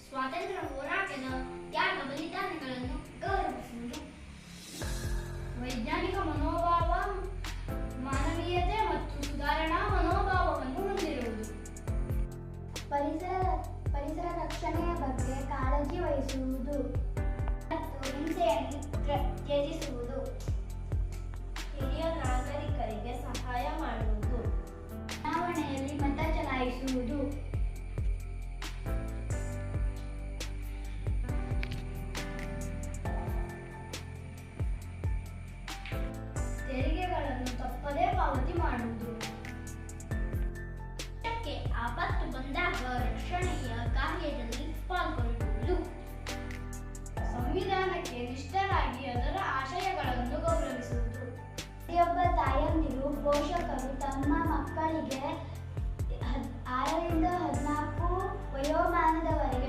ಸ್ವಾತಂತ್ರ್ಯ ಹೋರಾಟದ ತ್ಯಾಗ ಬಲಿದಾನಗಳನ್ನು ಗೌರವಿಸುವುದು. ವೈಜ್ಞಾನಿಕ ಮನೋಭಾವ, ಮಾನವೀಯತೆ ಮತ್ತು ಸುಧಾರಣಾ ಮನೋಭಾವವನ್ನು ಹೊಂದಿರುವುದು. ಪರಿಸರ ರಕ್ಷಣೆಯ ಬಗ್ಗೆ ಕಾಳಜಿ ವಹಿಸುವುದು ಮತ್ತು ಹಿಂಸೆಯನ್ನು ತ್ಯಜಿಸುವುದು. ಹಿರಿಯ ನಾಗರಿಕರಿಗೆ ಸಹಾಯ ಮಾಡುವುದು. ಚುನಾವಣೆಯಲ್ಲಿ ಮತ ಚಲಾಯಿಸುವುದು. ತೆರಿಗೆಗಳನ್ನು ತಪ್ಪದೇ ಪಾವತಿ ಮಾಡುವುದು. ಆಪತ್ತು ಬಂದಾಗ ರಕ್ಷಣೆಯ ಕಾರ್ಯದಲ್ಲಿ ಪಾಲ್ಗೊಳ್ಳುವುದು. ಸಂವಿಧಾನಕ್ಕೆ ನಿಷ್ಠರಾಗಿ ಅದರ ಆಶಯಗಳನ್ನು ಗೌರವಿಸುವುದು. ಪ್ರತಿಯೊಬ್ಬ ತಾಯಂದಿರು, ಪೋಷಕರು ತಮ್ಮ ಮಕ್ಕಳಿಗೆ 6 ರಿಂದ 14 ವಯೋಮಾನದವರೆಗೆ